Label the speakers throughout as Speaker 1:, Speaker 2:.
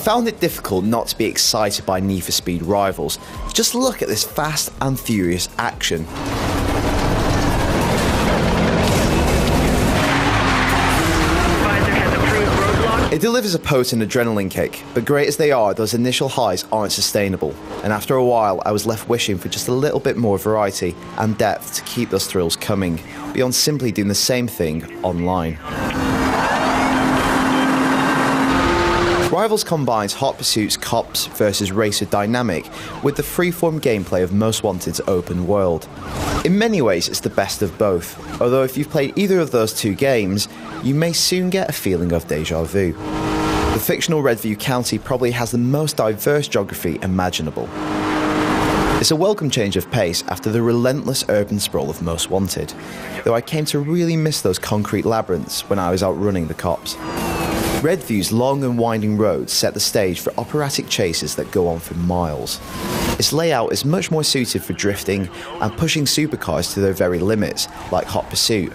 Speaker 1: found it difficult not to be excited by Need for Speed Rivals. Just look at this fast and furious action. It delivers a potent adrenaline kick, but great as they are, those initial highs aren't sustainable, and after a while I was left wishing for just a little bit more variety and depth to keep those thrills coming, beyond simply doing the same thing online. Rivals combines Hot Pursuit's cops versus racer dynamic with the freeform gameplay of Most Wanted's open world. In many ways it's the best of both, although if you've played either of those two games, you may soon get a feeling of déjà vu. The fictional Redview County probably has the most diverse geography imaginable. It's a welcome change of pace after the relentless urban sprawl of Most Wanted, though I came to really miss those concrete labyrinths when I was out running the cops. Redview's long and winding roads set the stage for operatic chases that go on for miles. Its layout is much more suited for drifting and pushing supercars to their very limits, like Hot Pursuit,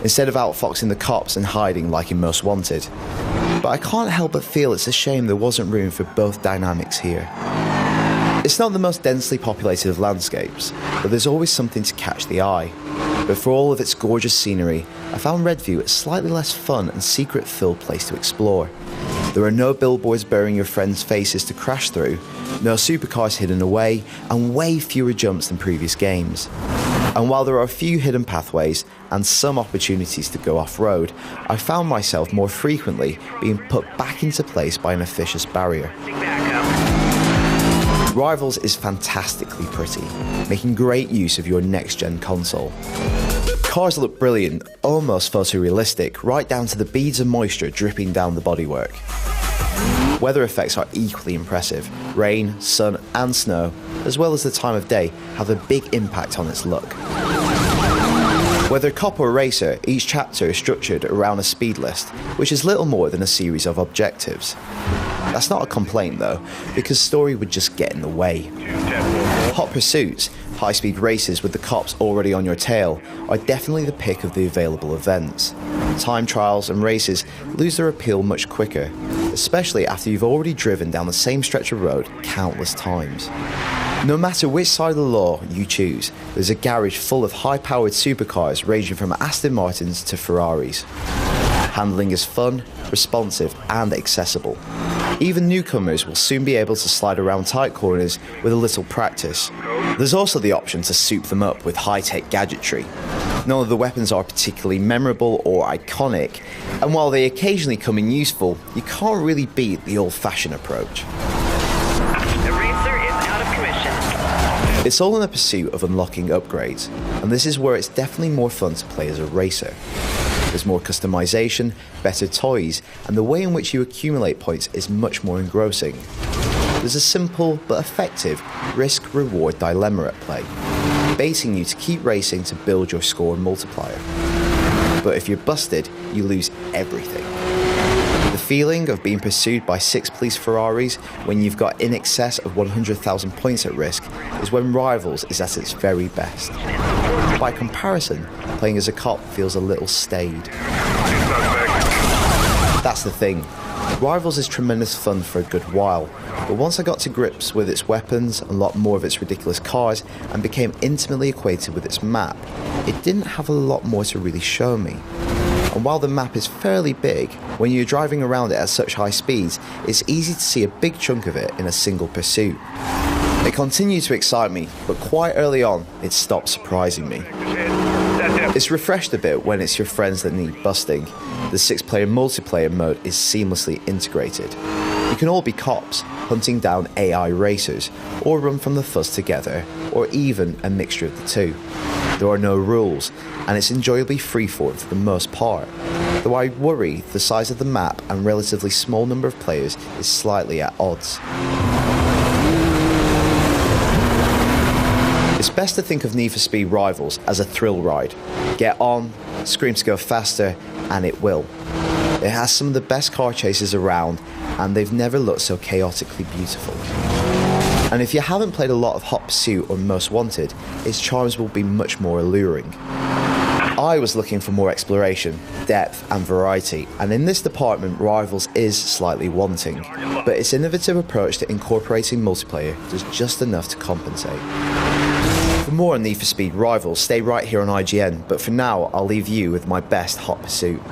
Speaker 1: instead of outfoxing the cops and hiding like in Most Wanted. But I can't help but feel it's a shame there wasn't room for both dynamics here. It's not the most densely populated of landscapes, but there's always something to catch the eye. But for all of its gorgeous scenery, I found Redview a slightly less fun and secret-filled place to explore. There are no billboards burying your friends' faces to crash through, no supercars hidden away, and way fewer jumps than previous games. And while there are a few hidden pathways and some opportunities to go off-road, I found myself more frequently being put back into place by an officious barrier. Rivals is fantastically pretty, making great use of your next-gen console. Cars look brilliant, almost photorealistic, right down to the beads of moisture dripping down the bodywork. Weather effects are equally impressive. Rain, sun and snow, as well as the time of day, have a big impact on its look. Whether cop or racer, each chapter is structured around a speed list, which is little more than a series of objectives. That's not a complaint though, because story would just get in the way. Hot Pursuits, high-speed races with the cops already on your tail, are definitely the pick of the available events. Time trials and races lose their appeal much quicker, especially after you've already driven down the same stretch of road countless times. No matter which side of the law you choose, there's a garage full of high-powered supercars ranging from Aston Martins to Ferraris. Handling is fun, responsive and accessible. Even newcomers will soon be able to slide around tight corners with a little practice. There's also the option to soup them up with high-tech gadgetry. None of the weapons are particularly memorable or iconic, and while they occasionally come in useful, you can't really beat the old-fashioned approach.
Speaker 2: The racer is out of commission.
Speaker 1: It's all in the pursuit of unlocking upgrades, and this is where it's definitely more fun to play as a racer. There's more customization, better toys, and the way in which you accumulate points is much more engrossing. There's a simple but effective risk-reward dilemma at play, baiting you to keep racing to build your score and multiplier. But if you're busted, you lose everything. The feeling of being pursued by 6 police Ferraris when you've got in excess of 100,000 points at risk is when Rivals is at its very best. By comparison, playing as a cop feels a little staid. That's the thing. Rivals is tremendous fun for a good while, but once I got to grips with its weapons, unlocked more of its ridiculous cars, and became intimately acquainted with its map, it didn't have a lot more to really show me. And while the map is fairly big, when you're driving around it at such high speeds, it's easy to see a big chunk of it in a single pursuit. It continued to excite me, but quite early on, it stopped surprising me. It's refreshed a bit when it's your friends that need busting. The 6-player multiplayer mode is seamlessly integrated. You can all be cops, hunting down AI racers, or run from the fuzz together, or even a mixture of the two. There are no rules, and it's enjoyably freeform for the most part, though I worry the size of the map and relatively small number of players is slightly at odds. It's best to think of Need for Speed Rivals as a thrill ride. Get on, scream to go faster, and it will. It has some of the best car chases around, and they've never looked so chaotically beautiful. And if you haven't played a lot of Hot Pursuit or Most Wanted, its charms will be much more alluring. I was looking for more exploration, depth and variety, and in this department Rivals is slightly wanting, but its innovative approach to incorporating multiplayer does just enough to compensate. For more on Need for Speed Rivals, stay right here on IGN, but for now I'll leave you with my best hot pursuit.